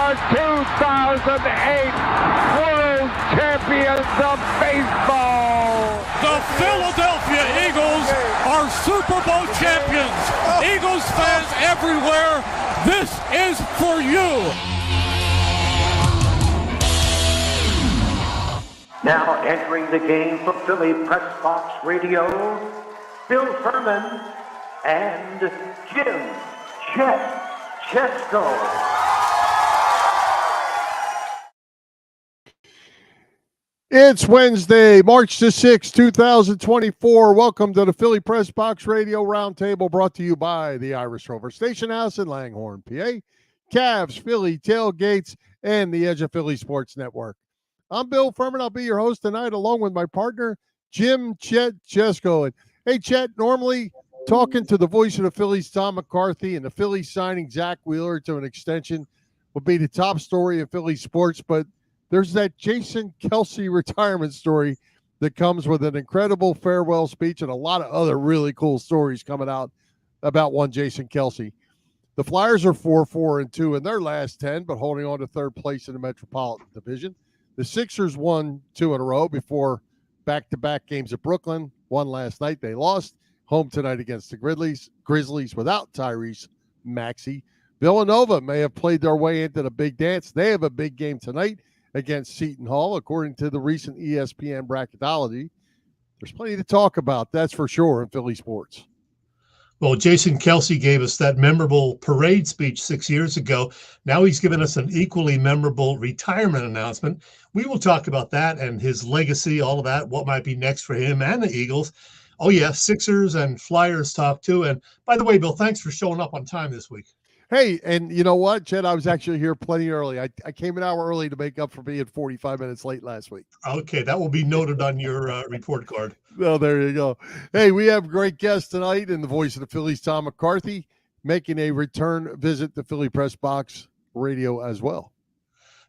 are 2008 World Champions of Baseball. The Philadelphia Eagles are Super Bowl champions. Eagles fans everywhere, this is for you. Now entering the game for Philly Press Box Radio, Bill Furman and Jim Chet Chesko. It's Wednesday, March the 6th, 2024. Welcome to the Philly Press Box Radio Roundtable, brought to you by the Irish Rover Station House in Langhorne, PA, Cavs, Philly Tailgates, and the Edge of Philly Sports Network. I'm Bill Furman. I'll be your host tonight, along with my partner, Jim Chet Chesko. And hey, Chet, normally talking to the voice of the Phillies, Tom McCarthy, and the Phillies signing Zach Wheeler to an extension would be the top story of Philly sports, but there's that Jason Kelce retirement story that comes with an incredible farewell speech and a lot of other really cool stories coming out about one Jason Kelce. The Flyers are 4-4-2 in their last 10, but holding on to third place in the Metropolitan Division. The Sixers won 2 in a row before back-to-back games at Brooklyn. One last night, they lost. Home tonight against the Grizzlies without Tyrese Maxey. Villanova may have played their way into the big dance. They have a big game tonight against Seton Hall, according to the recent ESPN bracketology. There's plenty to talk about, that's for sure, in Philly sports. Well, Jason Kelce gave us that memorable parade speech 6 years ago. Now he's given us an equally memorable retirement announcement. We will talk about that and his legacy, all of that, what might be next for him and the Eagles. Oh, yeah, Sixers and Flyers talk too. And by the way, Bill, thanks for showing up on time this week. Hey, and you know what, Chet? I was actually here plenty early. I came an hour early to make up for being 45 minutes late last week. Okay, that will be noted on your report card. Well, there you go. Hey, we have great guests tonight in the voice of the Phillies, Tom McCarthy, making a return visit to Philly Press Box Radio as well.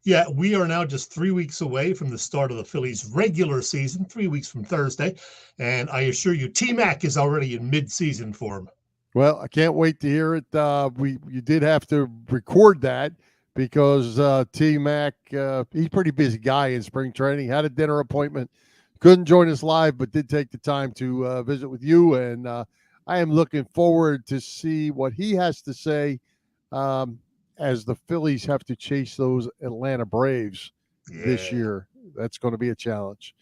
Yeah, we are now just 3 weeks away from the start of the Phillies' regular season, 3 weeks from Thursday. And I assure you, T-Mac is already in mid-season form. Well, I can't wait to hear it. You did have to record that because T-Mac, he's a pretty busy guy in spring training, had a dinner appointment, couldn't join us live, but did take the time to visit with you. And I am looking forward to see what he has to say as the Phillies have to chase those Atlanta Braves this year. That's going to be a challenge.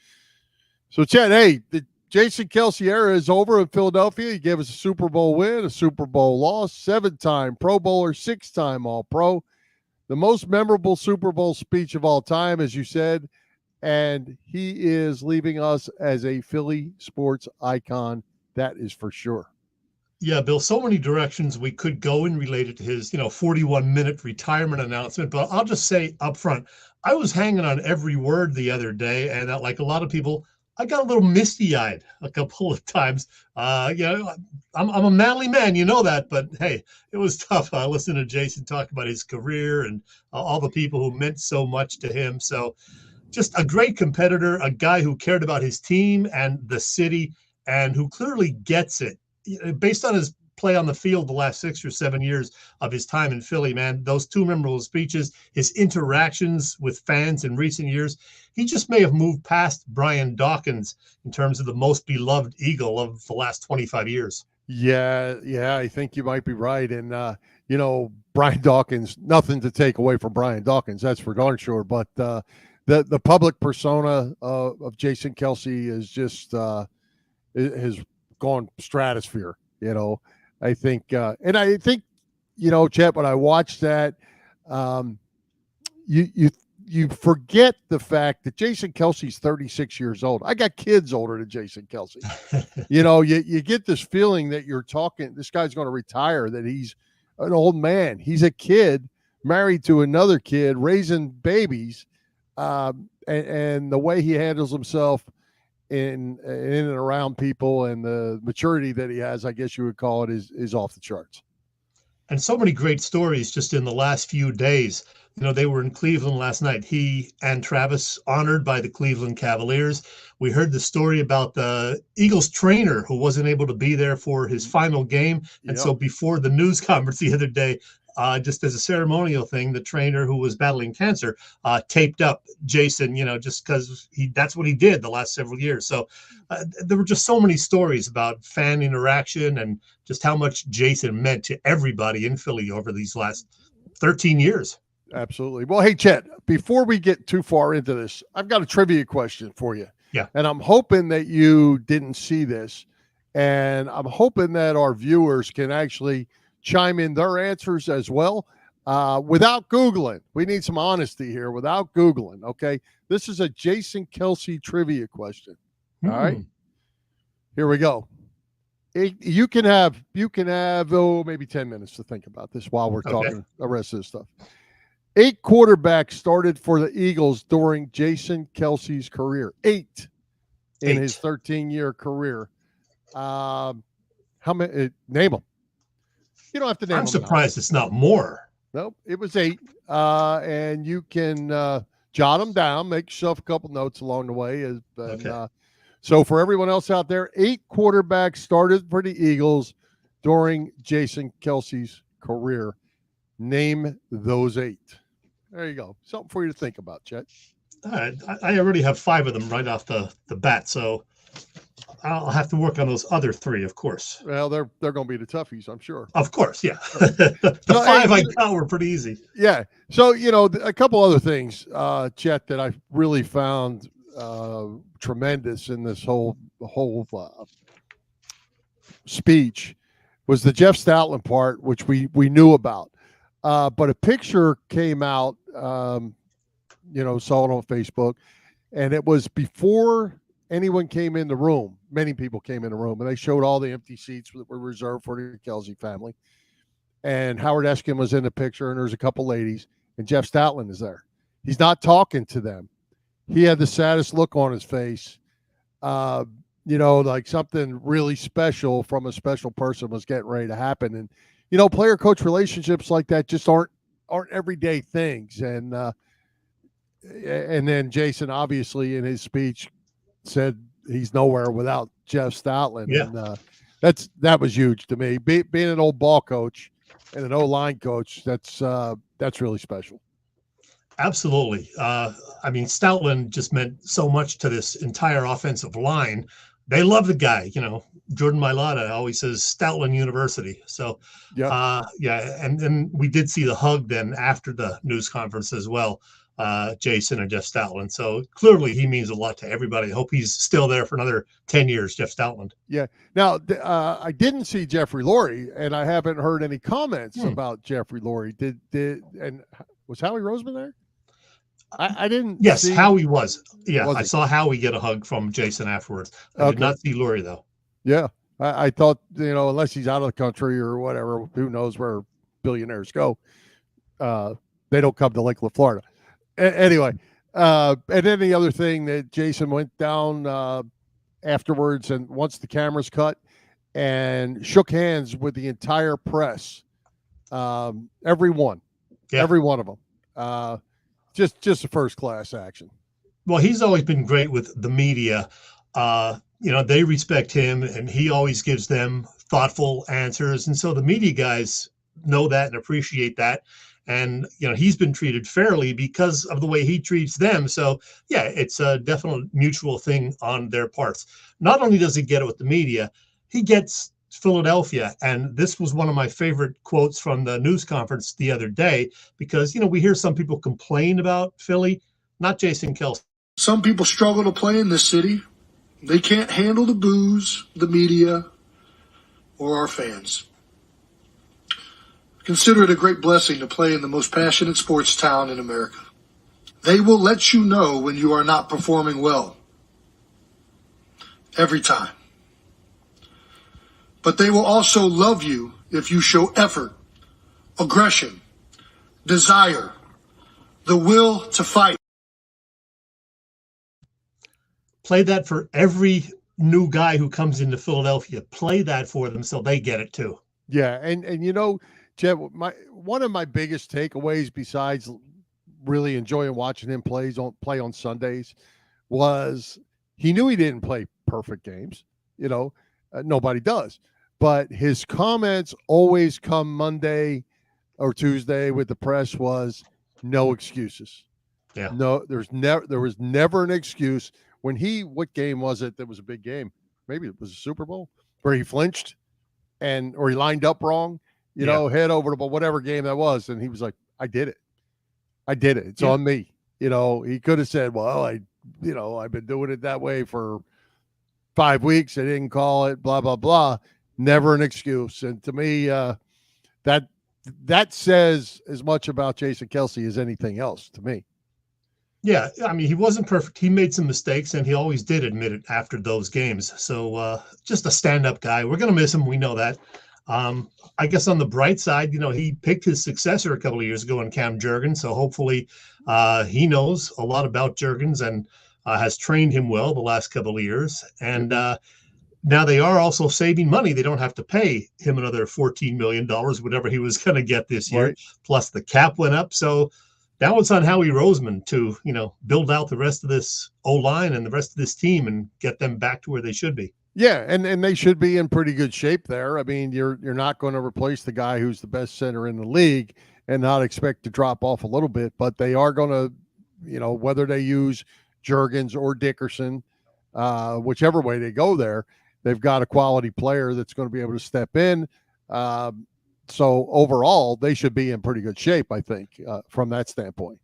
So, Chet, hey, the Jason Kelce era is over in Philadelphia. He gave us a Super Bowl win, a Super Bowl loss, 7-time Pro Bowler, 6-time All-Pro. The most memorable Super Bowl speech of all time, as you said, and he is leaving us as a Philly sports icon. That is for sure. Yeah, Bill, so many directions we could go in related to his, 41-minute retirement announcement. But I'll just say up front, I was hanging on every word the other day. And like a lot of people, I got a little misty-eyed a couple of times. I'm a manly man, you know that. But, hey, it was tough listening to Jason talk about his career and all the people who meant so much to him. So just a great competitor, a guy who cared about his team and the city and who clearly gets it. Based on his play on the field the last 6 or 7 years of his time in Philly, man, those two memorable speeches, his interactions with fans in recent years, he just may have moved past Brian Dawkins in terms of the most beloved Eagle of the last 25 years. Yeah, I think you might be right. And, Brian Dawkins, nothing to take away from Brian Dawkins, that's for darn sure. But the public persona of Jason Kelce is just has gone stratosphere, I think, Chet, when I watched that, you forget the fact that Jason Kelce's 36 years old. I got kids older than Jason Kelce. You get this feeling that this guy's going to retire, that he's an old man. He's a kid married to another kid, raising babies, and the way he handles himself in and around people and the maturity that he has, I guess you would call it, is off the charts. And so many great stories just in the last few days. They were in Cleveland last night. He and Travis honored by the Cleveland Cavaliers. We heard the story about the Eagles trainer who wasn't able to be there for his final game. And so before the news conference the other day, just as a ceremonial thing, the trainer who was battling cancer taped up Jason, just because that's what he did the last several years. So there were just so many stories about fan interaction and just how much Jason meant to everybody in Philly over these last 13 years. Absolutely. Well, hey, Chet, before we get too far into this, I've got a trivia question for you. Yeah. And I'm hoping that you didn't see this. And I'm hoping that our viewers can actually chime in their answers as well without Googling. We need some honesty here without Googling, okay? This is a Jason Kelce trivia question. All right? Here we go. You can have maybe 10 minutes to think about this while we're talking the rest of this stuff. 8 quarterbacks started for the Eagles during Jason Kelce's career. 8 in his 13-year career. How many? Name them. You don't have to name them. I'm surprised it's not more. Nope, it was 8. And you can jot them down, make yourself a couple notes along the way. So for everyone else out there, 8 quarterbacks started for the Eagles during Jason Kelce's career. Name those 8. There you go. Something for you to think about, Chet. I already have 5 of them right off the bat, so I'll have to work on those other 3, of course. Well, they're going to be the toughies, I'm sure. Of course, yeah. The 5 I got were pretty easy. Yeah. So, a couple other things, Chet, that I really found tremendous in this whole speech was the Jeff Stoutland part, which we knew about. But a picture came out, saw it on Facebook, and it was before anyone came in the room. Many people came in the room, and they showed all the empty seats that were reserved for the Kelce family. And Howard Eskin was in the picture, and there's a couple ladies, and Jeff Stoutland is there. He's not talking to them. He had the saddest look on his face. Like something really special from a special person was getting ready to happen. And, player-coach relationships like that just aren't everyday things. And then Jason, obviously, in his speech, said he's nowhere without Jeff Stoutland. Yeah. And that was huge to me. Being an old ball coach and an O-line coach, that's really special. Absolutely. Stoutland just meant so much to this entire offensive line. They love the guy. Jordan Mailata always says Stoutland University. So, and then we did see the hug then after the news conference as well, Jason and Jeff Stoutland. So clearly he means a lot to everybody. I hope he's still there for another 10 years, Jeff Stoutland. Yeah. Now, I didn't see Jeffrey Lurie, and I haven't heard any comments about Jeffrey Lurie. And was Howie Roseman there? I didn't. Yes, Howie was. Yeah, I saw Howie get a hug from Jason afterwards. I did not see Lurie, though. Yeah, I thought, unless he's out of the country or whatever, who knows where billionaires go. They don't come to Lakeland, Florida. Anyway, and then the other thing that Jason went down afterwards, and once the cameras cut, and shook hands with the entire press, every one of them. Just a first-class action. Well, he's always been great with the media. They respect him, and he always gives them thoughtful answers. And so the media guys know that and appreciate that. And, he's been treated fairly because of the way he treats them. So, yeah, it's a definite mutual thing on their parts. Not only does he get it with the media, he gets Philadelphia. And this was one of my favorite quotes from the news conference the other day, because, we hear some people complain about Philly, not Jason Kelce. Some people struggle to play in this city. They can't handle the booze, the media, or our fans. Consider it a great blessing to play in the most passionate sports town in America. They will let you know when you are not performing well. Every time. But they will also love you if you show effort, aggression, desire, the will to fight. Play that for every new guy who comes into Philadelphia. Play that for them so they get it too. Yeah, and Chet, one of my biggest takeaways, besides really enjoying watching him play on Sundays, was he knew he didn't play perfect games. Nobody does. But his comments always come Monday or Tuesday with the press was no excuses. Yeah. No, there was never an excuse when what game was it that was a big game? Maybe it was a Super Bowl where he flinched or he lined up wrong, head over to whatever game that was. And he was like, I did it. It's on me. He could have said, well, I've been doing it that way for 5 weeks. I didn't call it, blah, blah, blah. Never an excuse. And to me, that says as much about Jason Kelce as anything else to me. Yeah, I mean, he wasn't perfect. He made some mistakes, and he always did admit it after those games. So just a stand-up guy. We're going to miss him. We know that. I guess on the bright side, he picked his successor a couple of years ago in Cam Jurgens. So hopefully he knows a lot about Jurgens and has trained him well the last couple of years. And now they are also saving money. They don't have to pay him another $14 million, whatever he was going to get this year. Right. Plus the cap went up. So now it's on Howie Roseman to, build out the rest of this O-line and the rest of this team and get them back to where they should be. Yeah, and they should be in pretty good shape there. I mean, you're not going to replace the guy who's the best center in the league and not expect to drop off a little bit, but they are going to, whether they use Jurgens or Dickerson, whichever way they go there, they've got a quality player that's going to be able to step in. So overall, they should be in pretty good shape, I think, from that standpoint.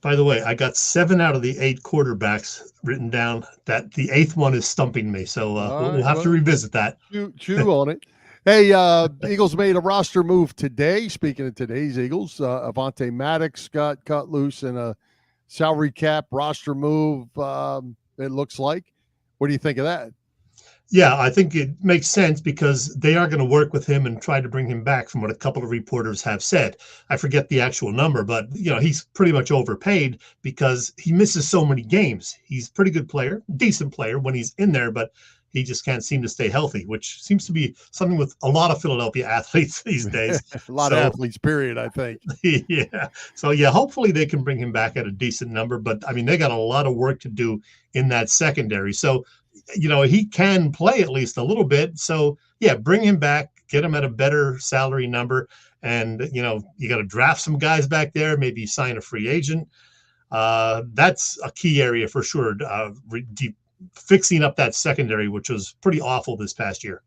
By the way, I got 7 out of the 8 quarterbacks written down. That the 8th one is stumping me, so we'll have to revisit that. Chew on it. Hey, Eagles made a roster move today. Speaking of today's Eagles, Avonte Maddox got cut loose in a salary cap roster move, it looks like. What do you think of that? Yeah, I think it makes sense because they are going to work with him and try to bring him back, from what a couple of reporters have said. I forget the actual number, but he's pretty much overpaid because he misses so many games. He's a pretty good player, decent player when he's in there, but he just can't seem to stay healthy, which seems to be something with a lot of Philadelphia athletes these days. A lot of athletes, period, I think. Yeah. So, hopefully they can bring him back at a decent number, but I mean, they got a lot of work to do in that secondary. So, he can play at least a little bit. So, bring him back, get him at a better salary number. And, you got to draft some guys back there, maybe sign a free agent. That's a key area for sure. Fixing up that secondary, which was pretty awful this past year.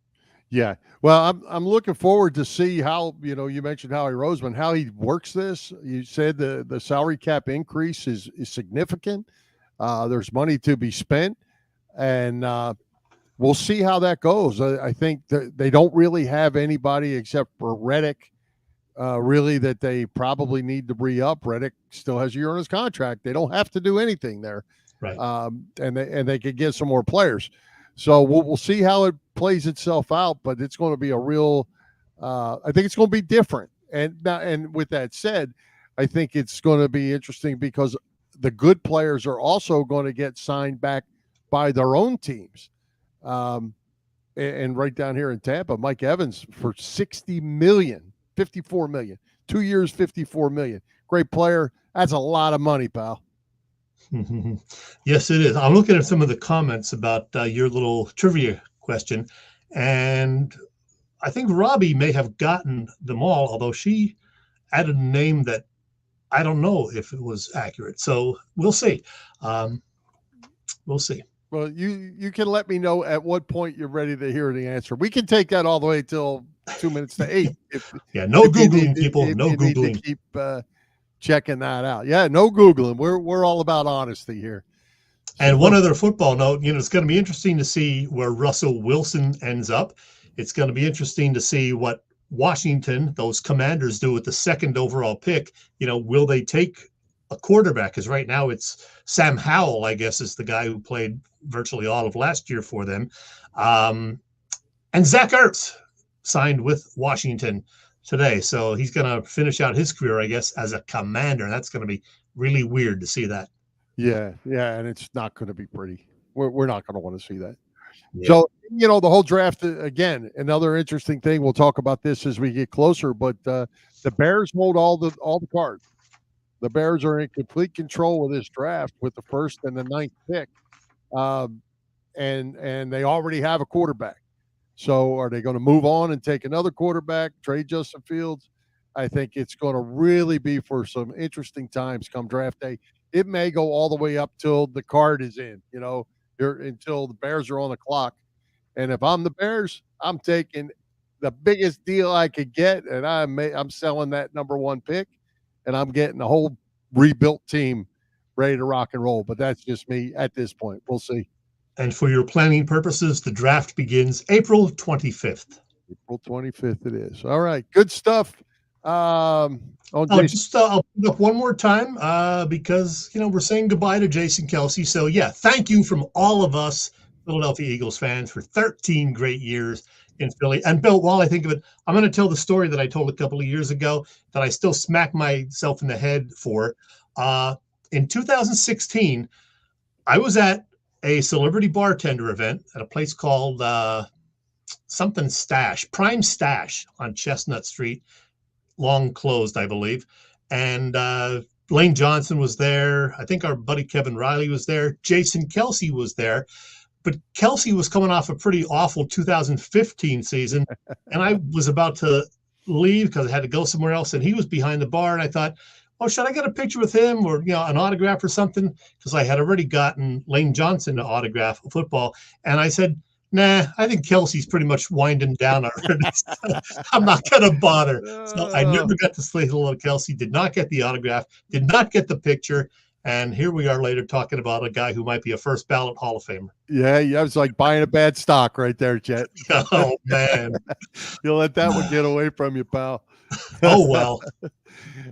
Yeah. Well, I'm looking forward to see how, you mentioned Howie Roseman, how he works this. You said the salary cap increase is significant. There's money to be spent. And we'll see how that goes. I think that they don't really have anybody except for Reddick, really, that they probably need to re-up. Reddick still has a year on his contract. They don't have to do anything there, right? And they could get some more players. So we'll see how it plays itself out. But it's going to be a real. I think it's going to be different. And with that said, I think it's going to be interesting because the good players are also going to get signed back by their own teams. And right down here in Tampa, Mike Evans for $54 million, 2 years, $54 million. Great player. That's a lot of money, pal. Yes, it is. I'm looking at some of the comments about your little trivia question, and I think Robbie may have gotten them all, although she added a name that I don't know if it was accurate. So we'll see. We'll see. Well, you can let me know at what point you're ready to hear the answer. We can take that all the way till 2 minutes to 8. No Googling, people. No Googling. Keep checking that out. Yeah, no Googling. We're all about honesty here. And one other football note, it's going to be interesting to see where Russell Wilson ends up. It's going to be interesting to see what Washington, those Commanders, do with the second overall pick. Will they take a quarterback? Because right now it's Sam Howell, I guess, is the guy who played virtually all of last year for them. And Zach Ertz signed with Washington today. So he's going to finish out his career, I guess, as a Commander. And that's going to be really weird to see that. Yeah. And it's not going to be pretty. We're not going to want to see that. Yeah. So, the whole draft, again, another interesting thing. We'll talk about this as we get closer, but the Bears hold all the cards. The Bears are in complete control of this draft with the first and the 9th pick. And they already have a quarterback. So are they going to move on and take another quarterback, trade Justin Fields? I think it's going to really be for some interesting times come draft day. It may go all the way up till the card is in, until the Bears are on the clock. And if I'm the Bears, I'm taking the biggest deal I could get, and I'm selling that number one pick, and I'm getting a whole rebuilt team ready to rock and roll. But that's just me at this point. We'll see. And for your planning purposes, the draft begins April 25th. April 25th it is. All right. Good stuff. I'll put up one more time because, we're saying goodbye to Jason Kelce. So, thank you from all of us Philadelphia Eagles fans for 13 great years in Philly. And Bill, while I think of it, I'm going to tell the story that I told a couple of years ago that I still smack myself in the head for. In 2016, I was at a celebrity bartender event at a place called something Stash, Prime Stash on Chestnut Street, long closed, I believe. And Lane Johnson was there. I think our buddy Kevin Riley was there. Jason Kelce was there. But Kelce was coming off a pretty awful 2015 season, and I was about to leave because I had to go somewhere else, and he was behind the bar, and I thought, oh, should I get a picture with him or, an autograph or something? Because I had already gotten Lane Johnson to autograph football, and I said, nah, I think Kelce's pretty much winding down already. I'm not going to bother. So I never got to say hello to Kelce, did not get the autograph, did not get the picture. And here we are later talking about a guy who might be a first ballot Hall of Famer. Yeah, it's like buying a bad stock right there, Chet. Oh, man. You'll let that one get away from you, pal. Oh, well.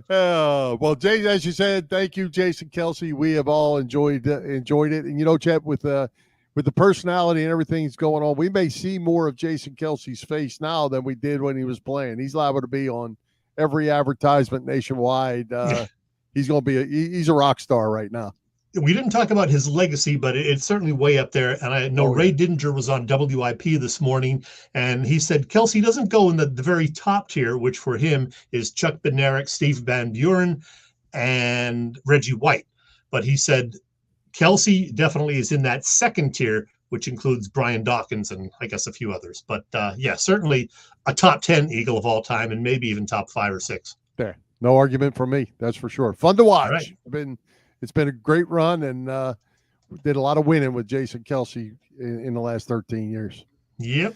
Well, Jay, as you said, thank you, Jason Kelce. We have all enjoyed it. And, Chet, with the personality and everything that's going on, we may see more of Jason Kelce's face now than we did when he was playing. He's liable to be on every advertisement nationwide. He's going to be he's a rock star right now. We didn't talk about his legacy, but it's certainly way up there. And I know Ray Didinger was on WIP this morning, and he said Kelce doesn't go in the very top tier, which for him is Chuck Bednarik, Steve Van Buren, and Reggie White. But he said Kelce definitely is in that second tier, which includes Brian Dawkins and I guess a few others. But certainly a top 10 Eagle of all time, and maybe even top 5 or 6. There. No argument from me. That's for sure. Fun to watch. Right. It's been a great run, and did a lot of winning with Jason Kelce in the last 13 years. Yep.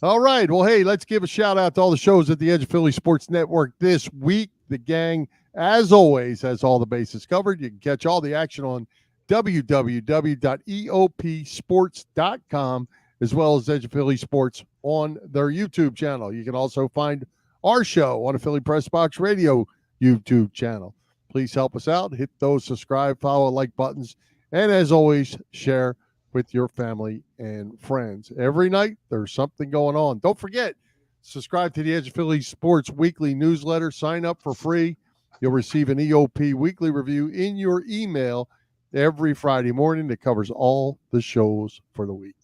All right. Well, hey, let's give a shout out to all the shows at the Edge of Philly Sports Network this week. The gang, as always, has all the bases covered. You can catch all the action on www.eopsports.com, as well as Edge of Philly Sports on their YouTube channel. You can also find our show on a Philly Press Box Radio YouTube channel. Please help us out. Hit those subscribe, follow, like buttons. And as always, share with your family and friends. Every night, there's something going on. Don't forget, subscribe to the Edge of Philly Sports weekly newsletter. Sign up for free. You'll receive an EOP weekly review in your email every Friday morning that covers all the shows for the week.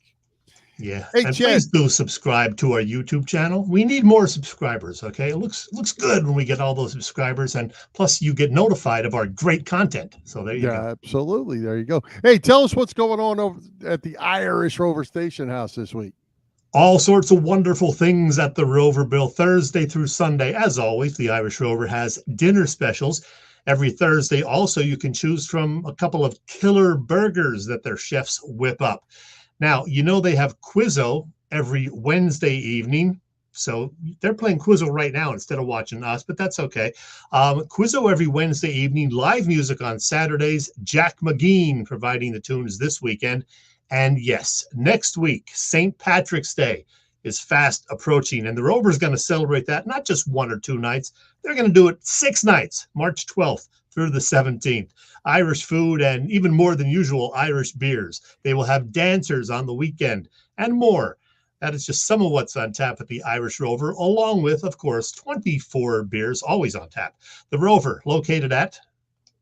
Yeah. Hey, and Chet, please do subscribe to our YouTube channel. We need more subscribers, okay? It looks good when we get all those subscribers, and plus you get notified of our great content. So there you go. Absolutely. There you go. Hey, tell us what's going on over at the Irish Rover Station House this week. All sorts of wonderful things at the Rover, Bill. Thursday through Sunday, as always, the Irish Rover has dinner specials. Every Thursday, also, you can choose from a couple of killer burgers that their chefs whip up. Now, they have Quizzo every Wednesday evening. So they're playing Quizzo right now instead of watching us, but that's okay. Quizzo every Wednesday evening, live music on Saturdays. Jack McGean providing the tunes this weekend. And yes, next week, St. Patrick's Day is fast approaching, and the Rover's going to celebrate that not just 1 or 2 nights. They're going to do it 6 nights, March 12th through the 17th. Irish food and even more than usual Irish beers. They will have dancers on the weekend and more. That is just some of what's on tap at the Irish Rover, along with, of course, 24 beers always on tap. The Rover, located at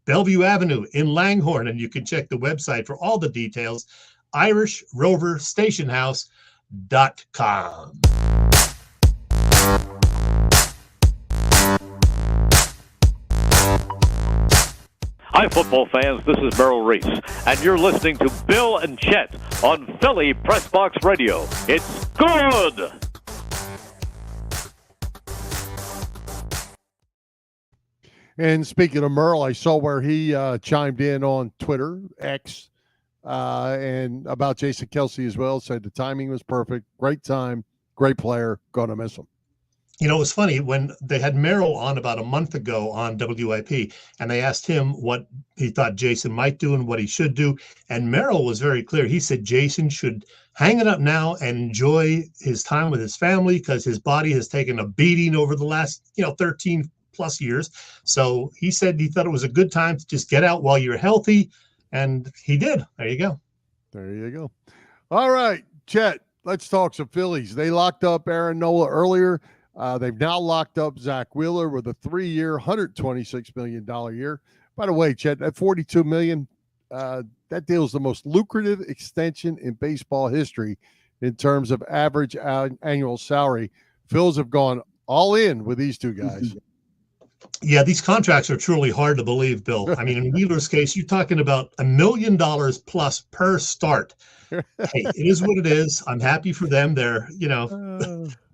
Bellevue Avenue in Langhorne, and you can check the website for all the details, IrishRoverStationHouse.com. Hi, football fans. This is Merrill Reese, and you're listening to Bill and Chet on Philly Press Box Radio. It's good! And speaking of Merle, I saw where he chimed in on Twitter, X, and about Jason Kelce as well. Said the timing was perfect. Great time. Great player. Gonna miss him. You know, it was funny when they had Merrill on about a month ago on WIP, and they asked him what he thought Jason might do and what he should do. And Merrill was very clear. He said Jason should hang it up now and enjoy his time with his family because his body has taken a beating over the last, 13 plus years. So he said he thought it was a good time to just get out while you're healthy. And he did. There you go. There you go. All right, Chet, let's talk some Phillies. They locked up Aaron Nola earlier. They've now locked up Zach Wheeler with a 3-year, $126 million year. By the way, Chet, that $42 million, that deal is the most lucrative extension in baseball history in terms of average annual salary. Phils have gone all in with these two guys. Yeah, these contracts are truly hard to believe, Bill. I mean, in Wheeler's case, you're talking about $1 million plus per start. Hey, it is what it is. I'm happy for them. They're,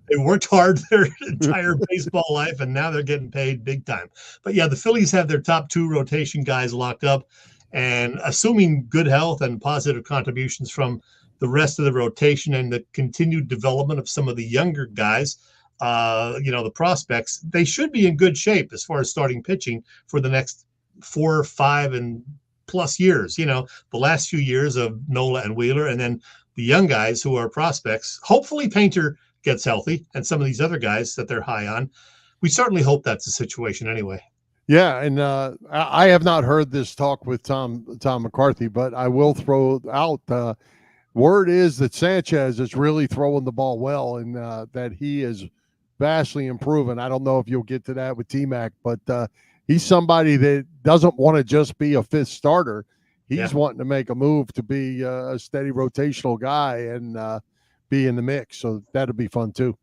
they worked hard their entire baseball life, and now they're getting paid big time. But yeah, the Phillies have their top 2 rotation guys locked up, and assuming good health and positive contributions from the rest of the rotation and the continued development of some of the younger guys, the prospects, they should be in good shape as far as starting pitching for the next 4, 5, and plus years. The last few years of Nola and Wheeler, and then the young guys who are prospects. Hopefully Painter gets healthy, and some of these other guys that they're high on. We certainly hope that's the situation anyway. Yeah, and I have not heard this talk with Tom McCarthy, but I will throw out word is that Sanchez is really throwing the ball well, and that he is vastly improving. I don't know if you'll get to that with T-Mac, but he's somebody that doesn't want to just be a fifth starter. He's wanting to make a move to be a steady rotational guy and be in the mix. So that'll be fun too.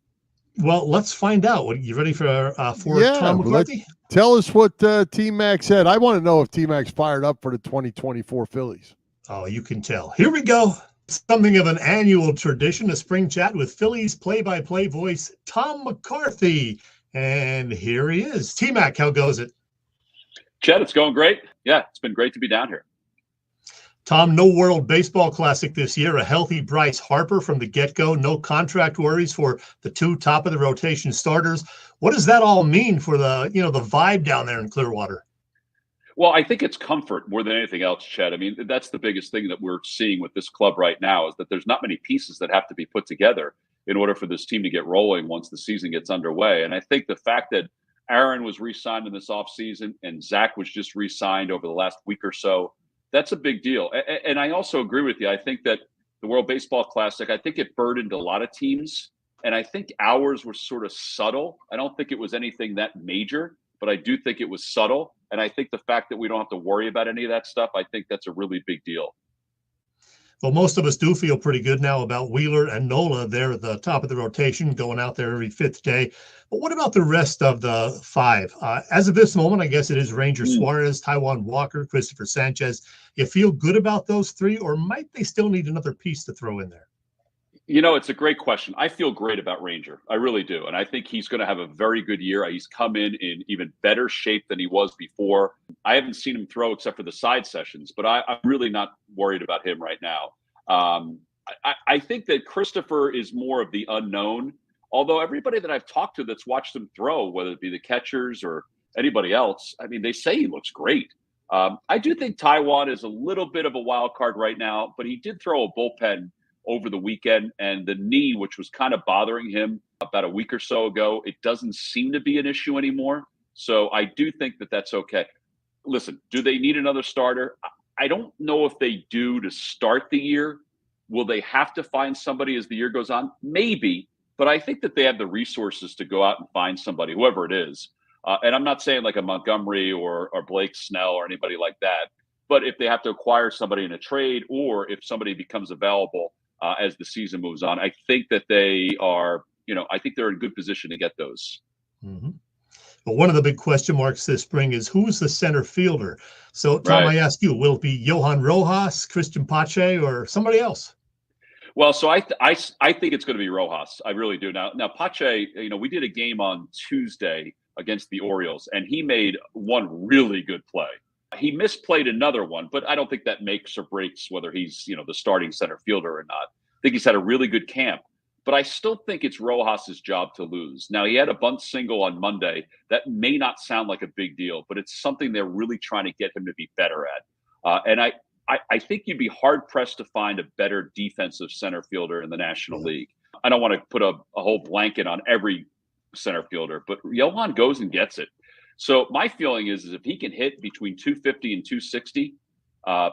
Well, let's find out. What, you ready for Tom McCarthy? Tell us what T-Mac said. I want to know if T-Mac's fired up for the 2024 Phillies. Oh, you can tell. Here we go. Something of an annual tradition, a spring chat with Phillies play-by-play voice Tom McCarthy. And here he is. T-Mac, how goes it? Chet, it's going great. Yeah, it's been great to be down here. Tom, no World Baseball Classic this year. A healthy Bryce Harper from the get-go. No contract worries for the 2 top-of-the-rotation starters. What does that all mean for the vibe down there in Clearwater? Well, I think it's comfort more than anything else, Chet. I mean, that's the biggest thing that we're seeing with this club right now is that there's not many pieces that have to be put together in order for this team to get rolling once the season gets underway. And I think the fact that Aaron was re-signed in this offseason and Zach was just re-signed over the last week or so, that's a big deal. And I also agree with you. I think that the World Baseball Classic, I think it burdened a lot of teams. And I think ours was sort of subtle. I don't think it was anything that major, but I do think it was subtle. And I think the fact that we don't have to worry about any of that stuff, I think that's a really big deal. Well, most of us do feel pretty good now about Wheeler and Nola. They're at the top of the rotation, going out there every 5th day. But what about the rest of the 5? As of this moment, I guess it is Ranger Suarez, Taijuan Walker, Christopher Sanchez. You feel good about those 3, or might they still need another piece to throw in there? It's a great question. I feel great about Ranger. I really do. And I think he's going to have a very good year. He's come in even better shape than he was before. I haven't seen him throw except for the side sessions, but I'm really not worried about him right now. I think that Christopher is more of the unknown, although everybody that I've talked to that's watched him throw, whether it be the catchers or anybody else, I mean, they say he looks great. I do think Taijuan is a little bit of a wild card right now, but he did throw a bullpen over the weekend, and the knee, which was kind of bothering him about a week or so ago, it doesn't seem to be an issue anymore. So I do think that that's okay. Listen, do they need another starter? I don't know if they do to start the year. Will they have to find somebody as the year goes on? Maybe, but I think that they have the resources to go out and find somebody, whoever it is. And I'm not saying like a Montgomery or Blake Snell or anybody like that, but if they have to acquire somebody in a trade or if somebody becomes available as the season moves on, I think that they are, I think they're in good position to get those. Mm-hmm. Well, one of the big question marks this spring is who's the center fielder? So, Tom, I ask you, will it be Johan Rojas, Christian Pache, or somebody else? Well, so I think it's going to be Rojas. I really do. Now Pache, we did a game on Tuesday against the Orioles, and he made one really good play. He misplayed another one, but I don't think that makes or breaks whether he's, the starting center fielder or not. I think he's had a really good camp, but I still think it's Rojas's job to lose. Now, he had a bunt single on Monday. That may not sound like a big deal, but it's something they're really trying to get him to be better at. And I think you'd be hard-pressed to find a better defensive center fielder in the National League. I don't want to put a whole blanket on every center fielder, but Johan goes and gets it. So my feeling is if he can hit between 250 and 260,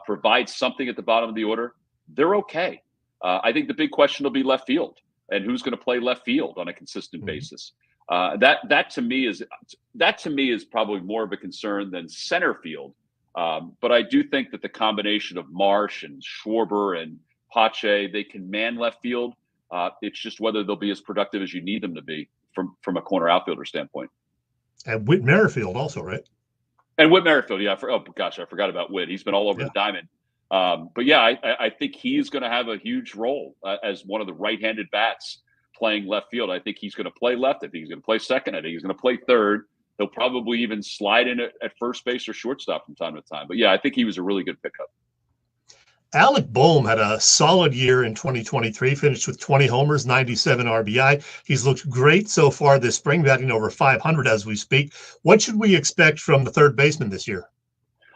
provide something at the bottom of the order, they're okay. I think the big question will be left field and who's going to play left field on a consistent basis. That to me is probably more of a concern than center field. But I do think that the combination of Marsh and Schwarber and Pache, they can man left field. It's just whether they'll be as productive as you need them to be from a corner outfielder standpoint. And Whit Merrifield also, right? And Whit Merrifield, yeah. I forgot about Whit. He's been all over the diamond. But yeah, I think he's going to have a huge role as one of the right-handed bats playing left field. I think he's going to play left. I think he's going to play second. I think he's going to play third. He'll probably even slide in at first base or shortstop from time to time. But yeah, I think he was a really good pickup. Alec Boehm had a solid year in 2023, finished with 20 homers, 97 RBI. He's looked great so far this spring, batting over 500 as we speak. What should we expect from the third baseman this year?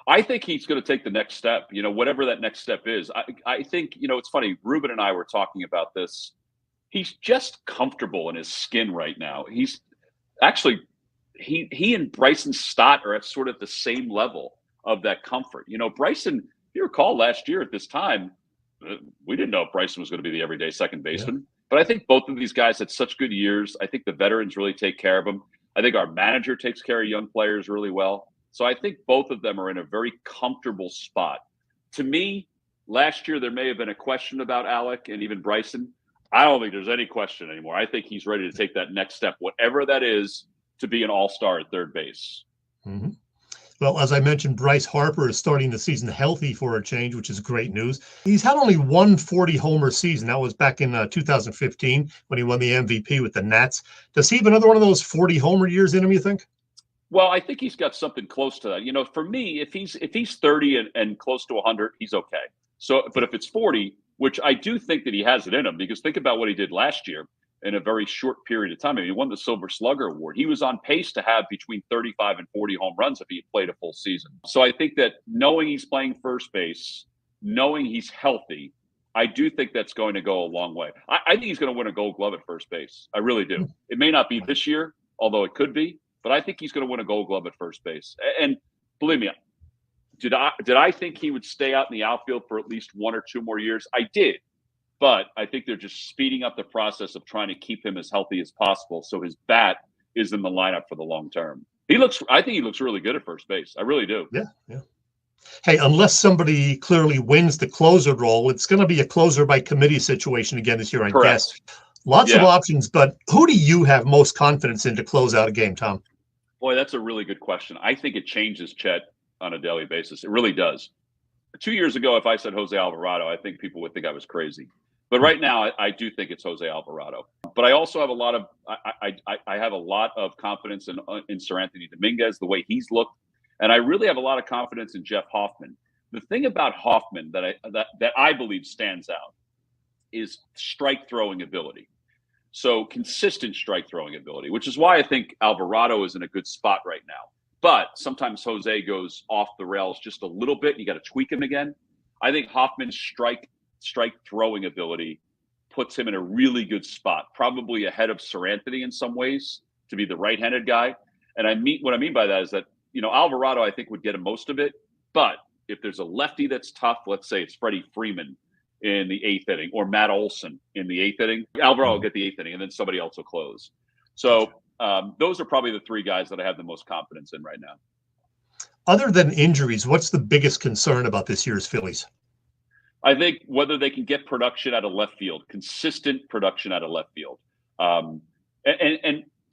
I think he's going to take the next step, whatever that next step is. I think, it's funny, Ruben and I were talking about this. He's just comfortable in his skin right now. He's actually, he and Bryson Stott are at sort of the same level of that comfort. Bryson, if you recall last year at this time, we didn't know if Bryson was going to be the everyday second baseman. Yeah. But I think both of these guys had such good years. I think the veterans really take care of them. I think our manager takes care of young players really well. So I think both of them are in a very comfortable spot. To me, last year there may have been a question about Alec and even Bryson. I don't think there's any question anymore. I think he's ready to take that next step, whatever that is, to be an all-star at third base. Mm-hmm. Well, as I mentioned, Bryce Harper is starting the season healthy for a change, which is great news. He's had only one 40-homer season. That was back in 2015 when he won the MVP with the Nats. Does he have another one of those 40-homer years in him, you think? Well, I think he's got something close to that. For me, if he's 30 and close to 100, he's okay. So, but if it's 40, which I do think that he has it in him, because think about what he did last year in a very short period of time. I mean, he won the Silver Slugger Award. He was on pace to have between 35 and 40 home runs if he had played a full season. So I think that knowing he's playing first base, knowing he's healthy, I do think that's going to go a long way. I think he's going to win a Gold Glove at first base. I really do. It may not be this year, although it could be, but I think he's going to win a Gold Glove at first base. And believe me, did I think he would stay out in the outfield for at least 1 or 2 more years? I did. But I think they're just speeding up the process of trying to keep him as healthy as possible so his bat is in the lineup for the long term. I think he looks really good at first base. I really do. Yeah. Hey, unless somebody clearly wins the closer role, it's going to be a closer by committee situation again this year, I guess. Lots of options, but who do you have most confidence in to close out a game, Tom? Boy, that's a really good question. I think it changes Chet on a daily basis. It really does. 2 years ago, if I said Jose Alvarado, I think people would think I was crazy. But right now, I do think it's Jose Alvarado. But I also have a lot of confidence in Sir Anthony Dominguez, the way he's looked, and I really have a lot of confidence in Jeff Hoffman. The thing about Hoffman that I believe stands out is strike throwing ability. So consistent strike throwing ability, which is why I think Alvarado is in a good spot right now. But sometimes Jose goes off the rails just a little bit, and you got to tweak him again. I think Hoffman's strike throwing ability puts him in a really good spot, probably ahead of Sir Anthony in some ways to be the right-handed guy. And what I mean by that is that, Alvarado, I think, would get him most of it. But if there's a lefty that's tough, let's say it's Freddie Freeman in the 8th inning or Matt Olson in the 8th inning, Alvarado will get the 8th inning and then somebody else will close. So those are probably the 3 guys that I have the most confidence in right now. Other than injuries, what's the biggest concern about this year's Phillies? I think whether they can get production out of left field, consistent production out of left field. And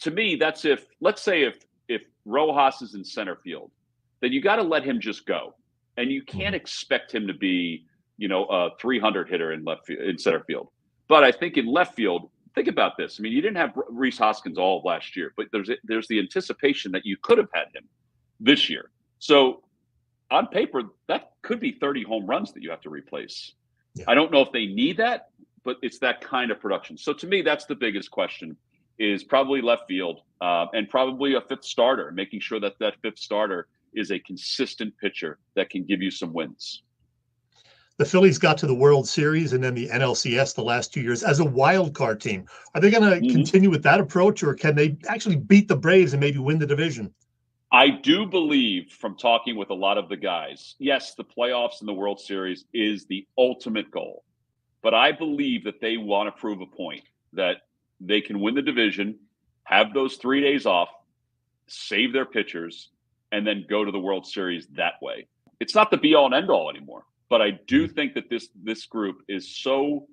to me, that's let's say if Rojas is in center field, then you got to let him just go. And you can't expect him to be, a 300 hitter in center field. But I think in left field, think about this. I mean, you didn't have Reese Hoskins all of last year, but there's the anticipation that you could have had him this year. So on paper, that could be 30 home runs that you have to replace. Yeah. I don't know if they need that, but it's that kind of production. So to me, that's the biggest question, is probably left field and probably a fifth starter, making sure that that fifth starter is a consistent pitcher that can give you some wins. The Phillies got to the World Series and then the NLCS the last 2 years as a wild card team. Are they going to continue with that approach, or can they actually beat the Braves and maybe win the division? I do believe, from talking with a lot of the guys, yes, the playoffs and the World Series is the ultimate goal. But I believe that they want to prove a point that they can win the division, have those 3 days off, save their pitchers, and then go to the World Series that way. It's not the be-all and end-all anymore. But I do think that this group is so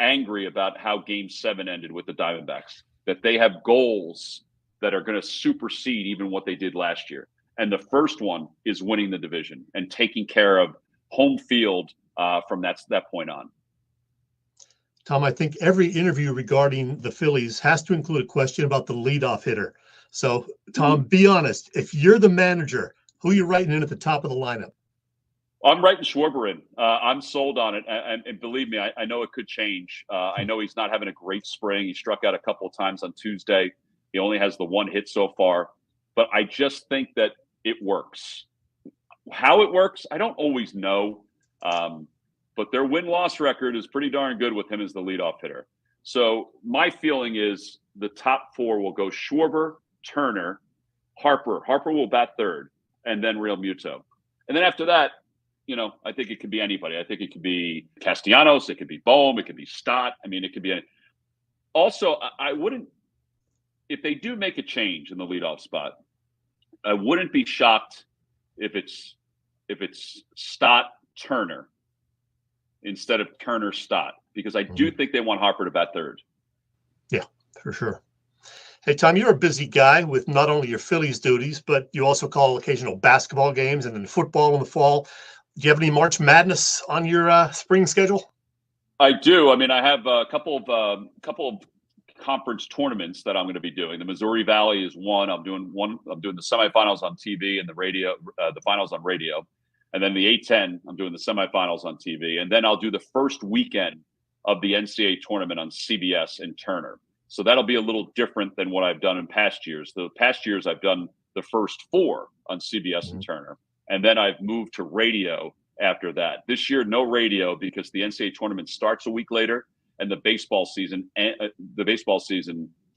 angry about how Game 7 ended with the Diamondbacks that they have goals that are going to supersede even what they did last year. And the first one is winning the division and taking care of home field from that point on. Tom, I think every interview regarding the Phillies has to include a question about the leadoff hitter. So, Tom, be honest. If you're the manager, who are you writing in at the top of the lineup? I'm writing Schwarber in. I'm sold on it. And believe me, I know it could change. I know he's not having a great spring. He struck out a couple of times on Tuesday. He only has the one hit so far. But I just think that it works. How it works, I don't always know. But their win-loss record is pretty darn good with him as the leadoff hitter. So my feeling is the top four will go Schwarber, Turner, Harper. Harper will bat third, and then Real Muto. And then after that, I think it could be anybody. I think it could be Castellanos. It could be Bohm. It could be Stott. I mean, it could be any. Also, I wouldn't, if they do make a change in the leadoff spot, I wouldn't be shocked if it's Stott, Turner instead of Turner, Stott, because I do think they want Harper to bat third. Yeah, for sure. Hey, Tom, you're a busy guy with not only your Phillies duties, but you also call occasional basketball games and then football in the fall. Do you have any March Madness on your spring schedule? I do. I mean, I have a couple of conference tournaments that I'm going to be doing. The Missouri Valley is one. I'm doing the semifinals on TV and the radio, the finals on radio, and then the A10. I'm doing the semifinals on TV, and then I'll do the first weekend of the NCAA tournament on CBS in Turner. So that'll be a little different than what I've done in past years. The past years I've done the first four on CBS and Turner. And then I've moved to radio after that. This year, no radio because the NCAA tournament starts a week later, and the baseball season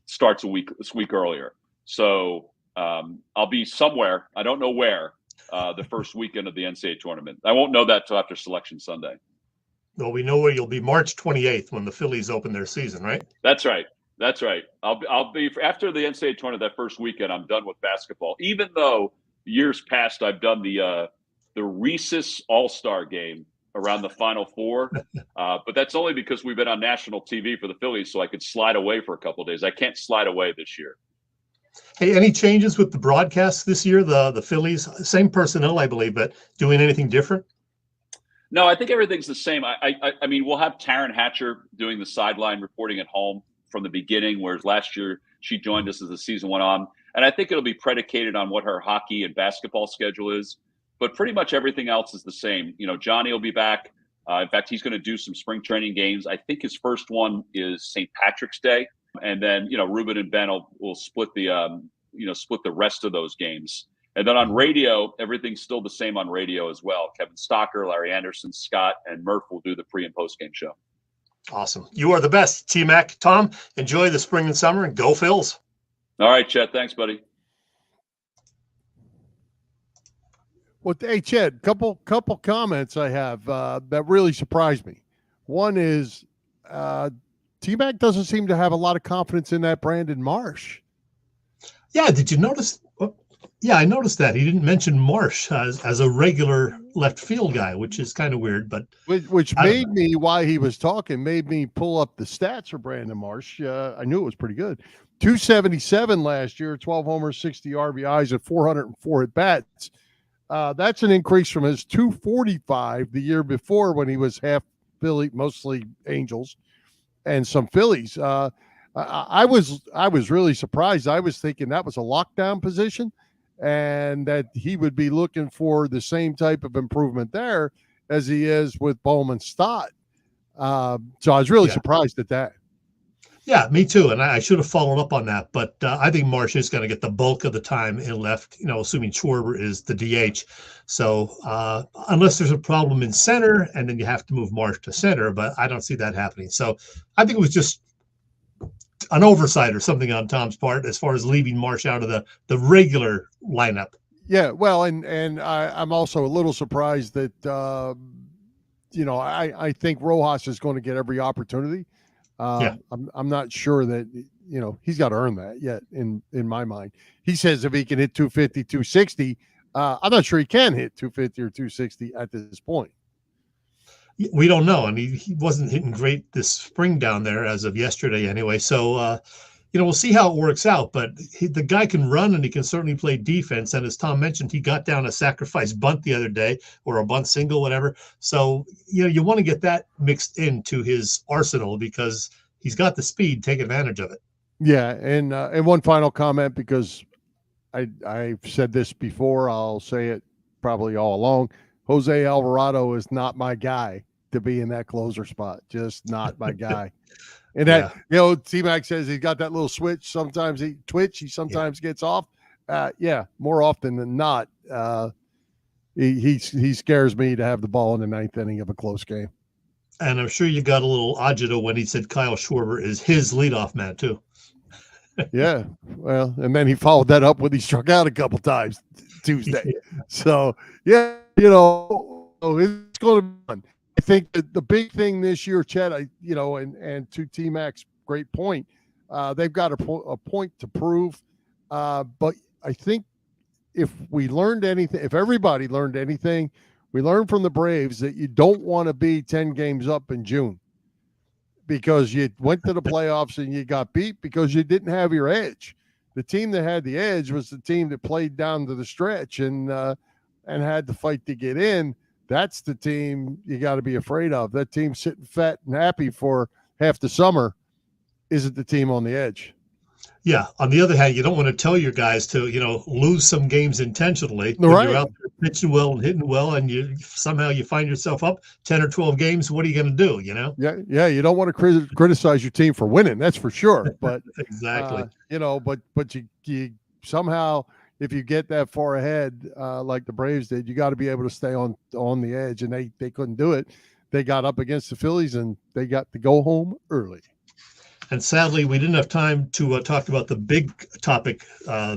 starts a week earlier. So I'll be somewhere, I don't know where, the first weekend of the NCAA tournament. I won't know that till after Selection Sunday. Well, we know where you'll be March 28th when the Phillies open their season, right? That's right. That's right. I'll be after the NCAA tournament that first weekend. I'm done with basketball, even though years past I've done the Reese's All-Star game around the Final Four, but that's only because we've been on national TV for the Phillies, so I could slide away for a couple of days. I can't slide away this year. Hey, any changes with the broadcast this year? The Phillies, same personnel, I believe, but doing anything different? No, I think everything's the same. I mean, we'll have Taryn Hatcher doing the sideline reporting at home from the beginning, whereas last year she joined us as the season went on. And I think it'll be predicated on what her hockey and basketball schedule is. But pretty much everything else is the same. Johnny will be back. In fact, he's going to do some spring training games. I think his first one is St. Patrick's Day. And then, Ruben and Ben will split the rest of those games. And then on radio, everything's still the same on radio as well. Kevin Stocker, Larry Anderson, Scott, and Murph will do the pre and post game show. Awesome. You are the best, T-Mac. Tom, enjoy the spring and summer, and go Phils. All right, Chet. Thanks, buddy. Well, hey, Chet, couple comments I have that really surprised me. One is T-Mac doesn't seem to have a lot of confidence in that Brandon Marsh. Yeah, did you notice? Yeah, I noticed that. He didn't mention Marsh as a regular left field guy, which is kind of weird. But which made me, while he was talking, made me pull up the stats for Brandon Marsh. I knew it was pretty good. 277 last year, 12 homers, 60 RBIs, and 404 at-bats. That's an increase from his 245 the year before when he was half Philly, mostly Angels. and some Phillies. I was really surprised. I was thinking that was a lockdown position, and that he would be looking for the same type of improvement there as he is with Bowman Stott. So I was really surprised at that. Yeah, me too. And I should have followed up on that. But I think Marsh is going to get the bulk of the time in left, assuming Schwarber is the DH. So unless there's a problem in center, and then you have to move Marsh to center, but I don't see that happening. So I think it was just an oversight or something on Tom's part as far as leaving Marsh out of the regular lineup. Yeah, well, and I'm also a little surprised that, I think Rojas is going to get every opportunity. I'm not sure that, he's got to earn that yet in my mind. He says if he can hit 250, 260, I'm not sure he can hit 250 or 260 at this point. We don't know. And he wasn't hitting great this spring down there as of yesterday anyway. So, we'll see how it works out. But the guy can run, and he can certainly play defense. And as Tom mentioned, he got down a sacrifice bunt the other day, or a bunt single, whatever. So, you want to get that mixed into his arsenal because he's got the speed. Take advantage of it. Yeah. And one final comment, because I've said this before, I'll say it probably all along. Jose Alvarado is not my guy to be in that closer spot. Just not my guy. And that, T-Mac says he's got that little switch. Sometimes he sometimes gets off. More often than not, he scares me to have the ball in the ninth inning of a close game. And I'm sure you got a little agita when he said Kyle Schwarber is his leadoff man too. Yeah, well, and then he followed that up with he struck out a couple times Tuesday. So it's going to be fun. I think that the big thing this year, Chet, and to T-Mac's great point, they've got a point to prove. But I think if everybody learned anything, we learned from the Braves that you don't want to be 10 games up in June because you went to the playoffs and you got beat because you didn't have your edge. The team that had the edge was the team that played down to the stretch and had to fight to get in. That's the team you got to be afraid of. That team sitting fat and happy for half the summer isn't the team on the edge. Yeah. On the other hand, you don't want to tell your guys to, lose some games intentionally when you're out there pitching well and hitting well, and you find yourself up 10 or 12 games. What are you going to do? Yeah. You don't want to criticize your team for winning. That's for sure. But exactly. But you somehow, if you get that far ahead, like the Braves did, you got to be able to stay on the edge, and they couldn't do it. They got up against the Phillies, and they got to go home early. And sadly, we didn't have time to talk about the big topic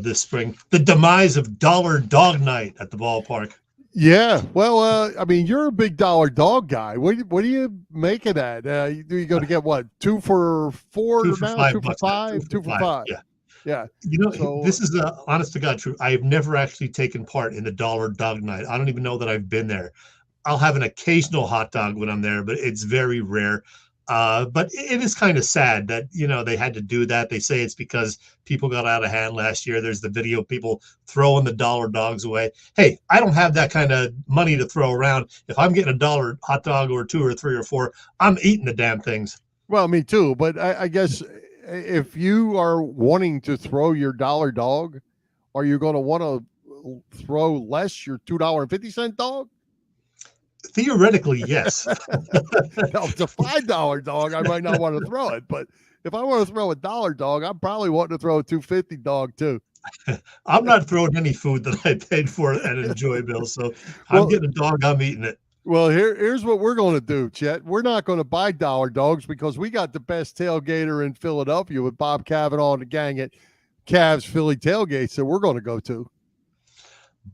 this spring, the demise of Dollar Dog Night at the ballpark. Yeah, well, you're a big Dollar Dog guy. What do you make of that? You go to get what, 2 for $4 2 for now? $5. 2 for $5? 2 for $5. Yeah. This is the honest to God truth. I've never actually taken part in the Dollar Dog Night. I don't even know that I've been there. I'll have an occasional hot dog when I'm there, but it's very rare. But it is kind of sad that, they had to do that. They say it's because people got out of hand last year. There's the video of people throwing the dollar dogs away. Hey, I don't have that kind of money to throw around. If I'm getting a $1 hot dog or 2 or 3 or 4, I'm eating the damn things. Well, me too. But I guess if you are wanting to throw your dollar dog, are you going to want to throw less your $2.50 dog? Theoretically, yes. Now, if it's a $5 dog, I might not want to throw it. But if I want to throw a $1 dog, I'm probably wanting to throw a $2.50 dog too. I'm not throwing any food that I paid for and enjoy, Bill. So I'm getting a dog, I'm eating it. Well, here's what we're going to do, Chet. We're not going to buy dollar dogs because we got the best tailgater in Philadelphia with Bob Cavanaugh and the gang at Cavs Philly Tailgates that we're going to go to.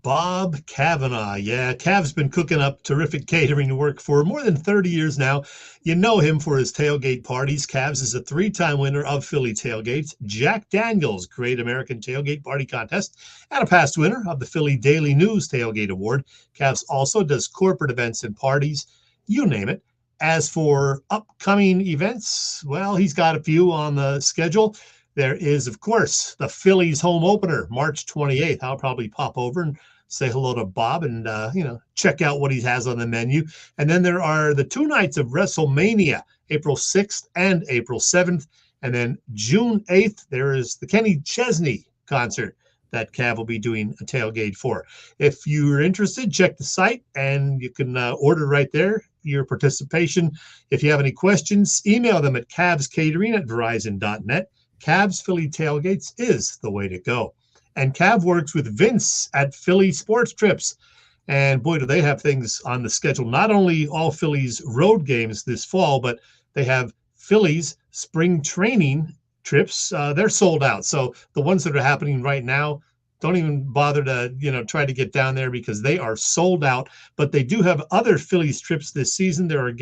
Bob Cavanaugh. Yeah, Cav's been cooking up terrific catering work for more than 30 years now. You know him for his tailgate parties. Cavs is a 3-time winner of Philly Tailgates, Jack Daniels Great American Tailgate Party Contest, and a past winner of the Philly Daily News Tailgate Award. Cavs also does corporate events and parties, you name it. As for upcoming events, well, he's got a few on the schedule. There is, of course, the Phillies home opener, March 28th. I'll probably pop over and say hello to Bob and, check out what he has on the menu. And then there are the 2 nights of WrestleMania, April 6th and April 7th. And then June 8th, there is the Kenny Chesney concert that Cav will be doing a tailgate for. If you're interested, check the site and you can order right there your participation. If you have any questions, email them at cavscatering@verizon.net. Cavs Philly Tailgates is the way to go. And Cav works with Vince at Philly Sports Trips. And boy, do they have things on the schedule. Not only all Phillies road games this fall, but they have Phillies spring training trips. They're sold out. So the ones that are happening right now, don't even bother to, try to get down there because they are sold out. But they do have other Phillies trips this season. There are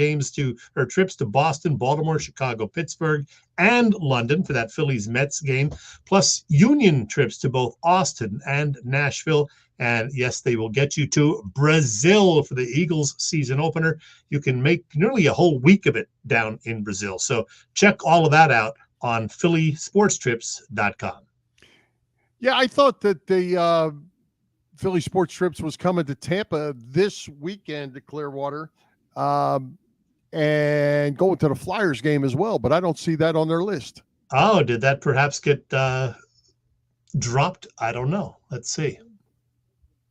trips to Boston, Baltimore, Chicago, Pittsburgh, and London for that Phillies Mets game, plus union trips to both Austin and Nashville. And yes, they will get you to Brazil for the Eagles season opener. You can make nearly a whole week of it down in Brazil. So check all of that out on phillysportstrips.com. Yeah, I thought that the Philly Sports Trips was coming to Tampa this weekend to Clearwater and going to the Flyers game as well, but I don't see that on their list. Oh, did that perhaps get dropped? I don't know. Let's see.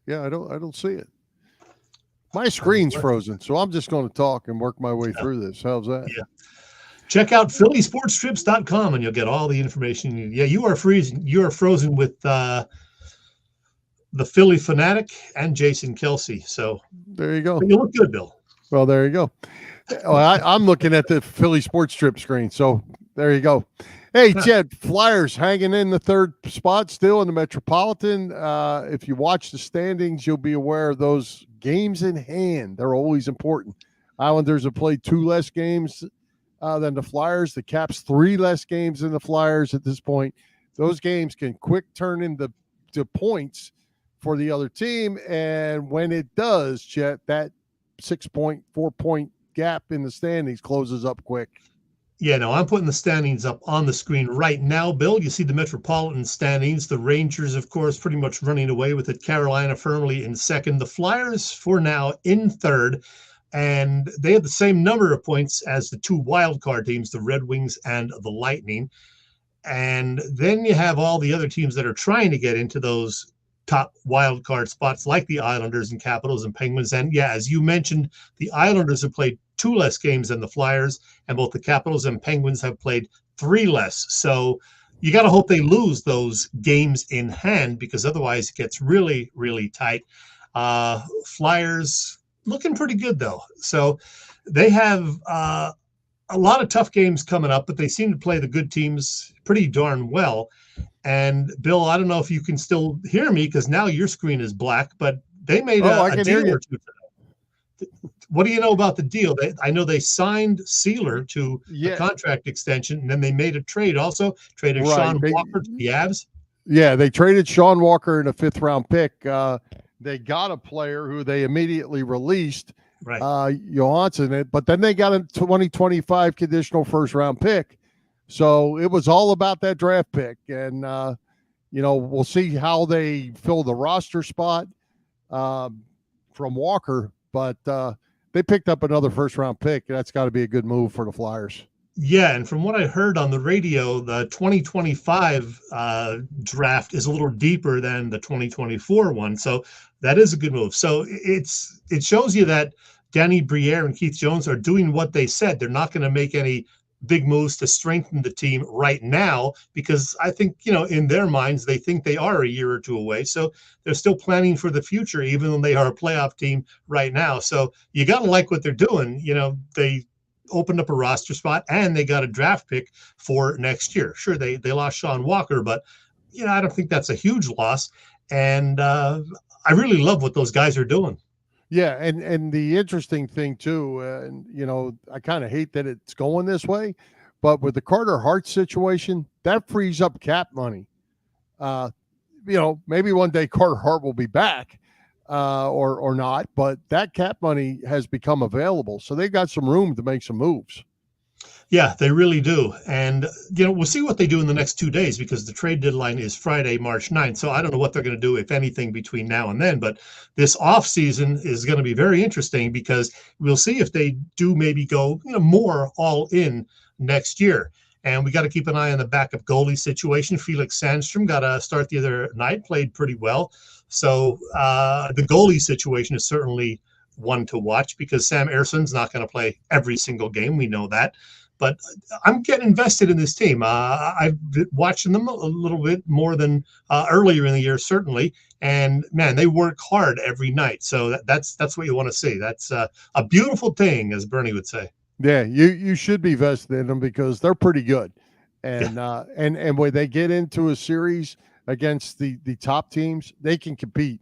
Yeah, I don't see it. My screen's frozen, so I'm just going to talk and work my way through this. How's that? Yeah. Check out phillysportstrips.com and you'll get all the information you need. Yeah, you are freezing. You are frozen with the Philly Fanatic and Jason Kelce. So there you go. You look good, Bill. Well, there you go. Well, I'm looking at the Philly Sports Strip screen. So there you go. Hey, Chet, Flyers hanging in the 3rd spot still in the Metropolitan. If you watch the standings, you'll be aware of those games in hand. They're always important. Islanders have played 2 less games than the Flyers. The Caps 3 less games than the Flyers at this point. Those games can quick turn into points for the other team. And when it does, Chet, that 4-point gap in the standings closes up quick. Yeah, no, I'm putting the standings up on the screen right now, Bill. You see the Metropolitan standings. The Rangers, of course, pretty much running away with it. Carolina firmly in 2nd. The Flyers, for now, in 3rd. And they have the same number of points as the 2 wildcard teams, the Red Wings and the Lightning. And then you have all the other teams that are trying to get into those top wildcard spots, like the Islanders and Capitals and Penguins. And yeah, as you mentioned, the Islanders have played 2 less games than the Flyers, and both the Capitals and Penguins have played 3 less. So you got to hope they lose those games in hand, because otherwise it gets really, really tight. Flyers looking pretty good, though. So they have a lot of tough games coming up, but they seem to play the good teams pretty darn well. And, Bill, I don't know if you can still hear me because now your screen is black, but they made a deal or two today. What do you know about the deal? I know they signed Sealer to a contract extension, and then they made a trade also, traded Sean Walker to the Avs. Yeah, they traded Sean Walker in a 5th-round pick. They got a player who they immediately released, Johansson, but then they got a 2025 conditional 1st-round pick. So it was all about that draft pick. And, we'll see how they fill the roster spot from Walker. But they picked up another 1st-round pick. That's got to be a good move for the Flyers. Yeah, and from what I heard on the radio, the 2025 draft is a little deeper than the 2024 one. So that is a good move. So it shows you that Danny Briere and Keith Jones are doing what they said. They're not going to make any big moves to strengthen the team right now, because I think, in their minds, they think they are a year or 2 away. So they're still planning for the future, even though they are a playoff team right now. So you got to like what they're doing. They opened up a roster spot and they got a draft pick for next year. Sure, they lost Sean Walker, but, I don't think that's a huge loss. And I really love what those guys are doing. Yeah, and the interesting thing too, I kind of hate that it's going this way, but with the Carter Hart situation, that frees up cap money. Maybe one day Carter Hart will be back, or not, but that cap money has become available, so they got some room to make some moves. Yeah, they really do. And, we'll see what they do in the next 2 days because the trade deadline is Friday, March 9th. So I don't know what they're going to do, if anything, between now and then. But this off season is going to be very interesting because we'll see if they do maybe go, more all in next year. And we got to keep an eye on the backup goalie situation. Felix Sandstrom got a start the other night, played pretty well. So the goalie situation is certainly one to watch because Sam Erson's not going to play every single game. We know that. But I'm getting invested in this team. I've been watching them a little bit more than earlier in the year, certainly. And man, they work hard every night. So that's what you want to see. That's a beautiful thing, as Bernie would say. Yeah, you should be vested in them because they're pretty good. And and when they get into a series against the top teams, they can compete.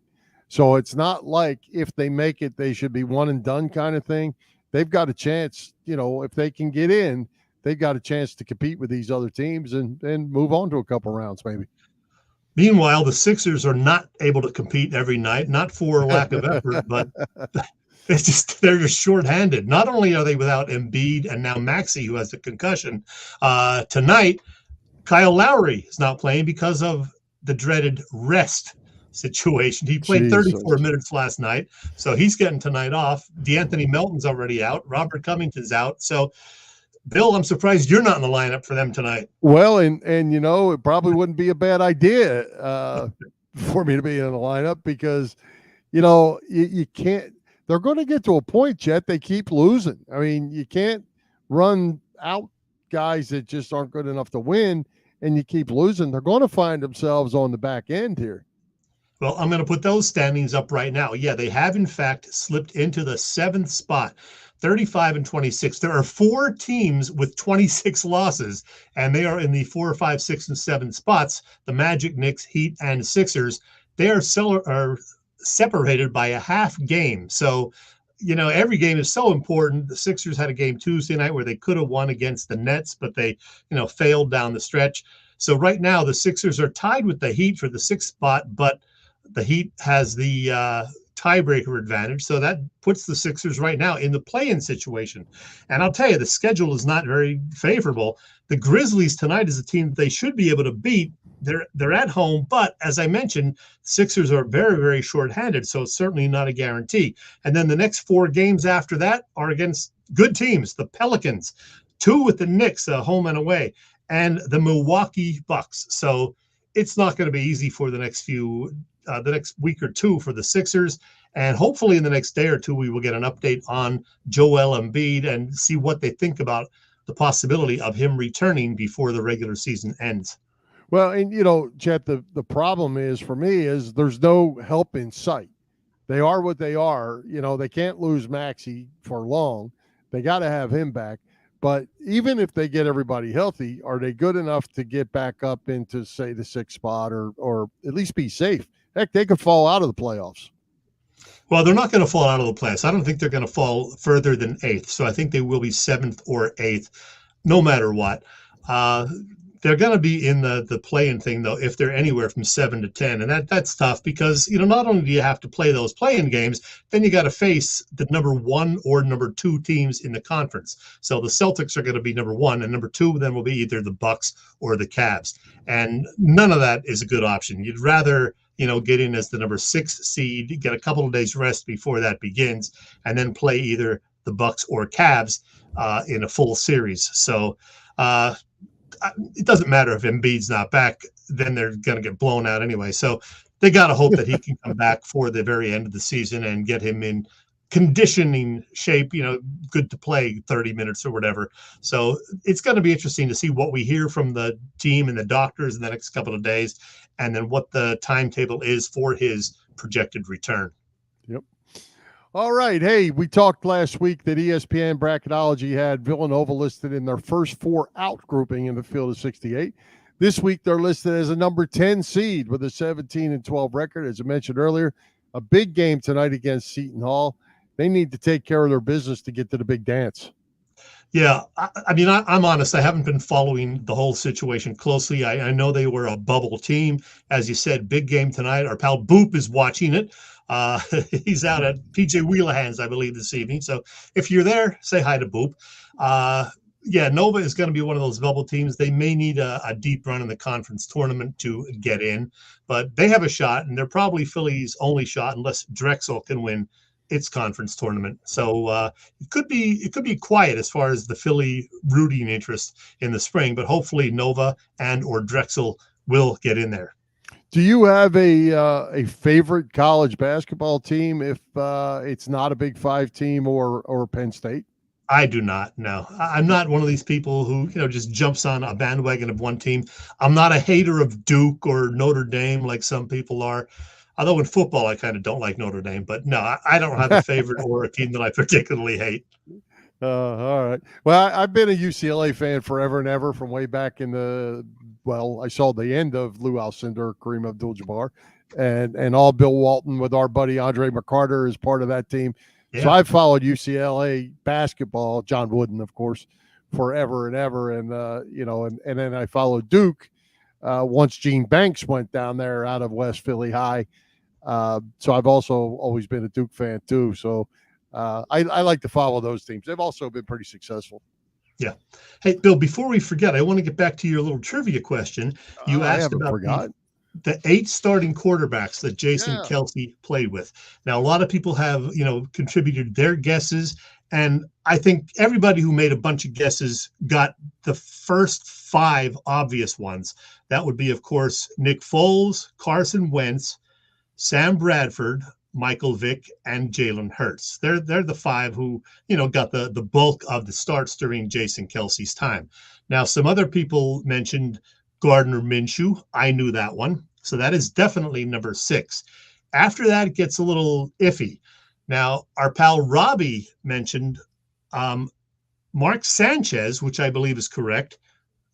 So it's not like if they make it, they should be one and done kind of thing. They've got a chance, if they can get in, they've got a chance to compete with these other teams and move on to a couple rounds maybe. Meanwhile, the Sixers are not able to compete every night, not for lack of effort, but they're just shorthanded. Not only are they without Embiid and now Maxey, who has a concussion, tonight, Kyle Lowry is not playing because of the dreaded rest situation. He played 34 minutes last night, so he's getting tonight off. DeAnthony Melton's already out. Robert Covington's out. So, Bill, I'm surprised you're not in the lineup for them tonight. Well, and it probably wouldn't be a bad idea for me to be in the lineup because, you can't. They're going to get to a point, Chet. They keep losing. I mean, you can't run out guys that just aren't good enough to win, and you keep losing. They're going to find themselves on the back end here. Well, I'm going to put those standings up right now. Yeah, they have, in fact, slipped into the 7th spot, 35-26. There are 4 teams with 26 losses, and they are in the 4, 5, 6, and 7 spots. The Magic, Knicks, Heat, and Sixers. They are separated by a half game. So, every game is so important. The Sixers had a game Tuesday night where they could have won against the Nets, but they, failed down the stretch. So right now, the Sixers are tied with the Heat for the 6th spot, but the Heat has the tiebreaker advantage. So that puts the Sixers right now in the play-in situation. And I'll tell you, the schedule is not very favorable. The Grizzlies tonight is a team that they should be able to beat. They're at home, but as I mentioned, Sixers are very, very shorthanded, so it's certainly not a guarantee. And then the next 4 games after that are against good teams, the Pelicans, 2 with the Knicks, home and away, and the Milwaukee Bucks. So it's not going to be easy for the next week or two for the Sixers. And hopefully in the next day or two, we will get an update on Joel Embiid and see what they think about the possibility of him returning before the regular season ends. Well, and, Chet, the problem is for me is there's no help in sight. They are what they are. They can't lose Maxey for long. They got to have him back. But even if they get everybody healthy, are they good enough to get back up into, say, the 6th spot or at least be safe? Heck, they could fall out of the playoffs. Well, they're not going to fall out of the playoffs. I don't think they're going to fall further than 8th. So I think they will be 7th or 8th, no matter what. They're going to be in the play-in thing, though, if they're anywhere from 7 to 10. And that's tough because, not only do you have to play those play-in games, then you got to face the number 1 or number 2 teams in the conference. So the Celtics are going to be number 1, and number 2 then will be either the Bucks or the Cavs. And none of that is a good option. You'd rather, get in as the number 6 seed, get a couple of days rest before that begins, and then play either the Bucks or Cavs in a full series. So, it doesn't matter if Embiid's not back, then they're going to get blown out anyway. So they got to hope that he can come back for the very end of the season and get him in conditioning shape, good to play 30 minutes or whatever. So it's going to be interesting to see what we hear from the team and the doctors in the next couple of days, and then what the timetable is for his projected return. Yep. All right. Hey, we talked last week that ESPN Bracketology had Villanova listed in their first 4 out grouping in the field of 68. This week, they're listed as a number 10 seed with a 17-12 record. As I mentioned earlier, a big game tonight against Seton Hall. They need to take care of their business to get to the big dance. Yeah, I'm honest. I haven't been following the whole situation closely. I know they were a bubble team. As you said, big game tonight. Our pal Boop is watching it. He's out at PJ Wheelahan's, I believe, this evening. So if you're there, say hi to Boop. Yeah, Nova is going to be one of those bubble teams. They may need a deep run in the conference tournament to get in, but they have a shot, and they're probably Philly's only shot unless Drexel can win its conference tournament. So it could be quiet as far as the Philly rooting interest in the spring, but hopefully Nova and or Drexel will get in there. Do you have a favorite college basketball team if it's not a Big Five team or Penn State? I do not. No, I'm not one of these people who, just jumps on a bandwagon of one team. I'm not a hater of Duke or Notre Dame like some people are. Although in football, I kind of don't like Notre Dame. But no, I don't have a favorite or a team that I particularly hate. All right. Well, I've been a UCLA fan forever and ever from way back in I saw the end of Lou Alcindor, Kareem Abdul-Jabbar, and all Bill Walton with our buddy Andre McCarter as part of that team. Yeah. So I've followed UCLA basketball, John Wooden, of course, forever and ever. And, and then I followed Duke once Gene Banks went down there out of West Philly High. So I've also always been a Duke fan too. So I like to follow those teams. They've also been pretty successful. Yeah. Hey, Bill, before we forget, I want to get back to your little trivia question. You asked about the 8 starting quarterbacks that Jason Kelce played with. Now, a lot of people have, contributed their guesses. And I think everybody who made a bunch of guesses got the first 5 obvious ones. That would be, of course, Nick Foles, Carson Wentz, Sam Bradford, Michael Vick, and Jalen Hurts. They're the 5 who, got the bulk of the starts during Jason Kelce's time. Now, some other people mentioned Gardner Minshew. I knew that one. So that is definitely number 6. After that, it gets a little iffy. Now, our pal Robbie mentioned Mark Sanchez, which I believe is correct.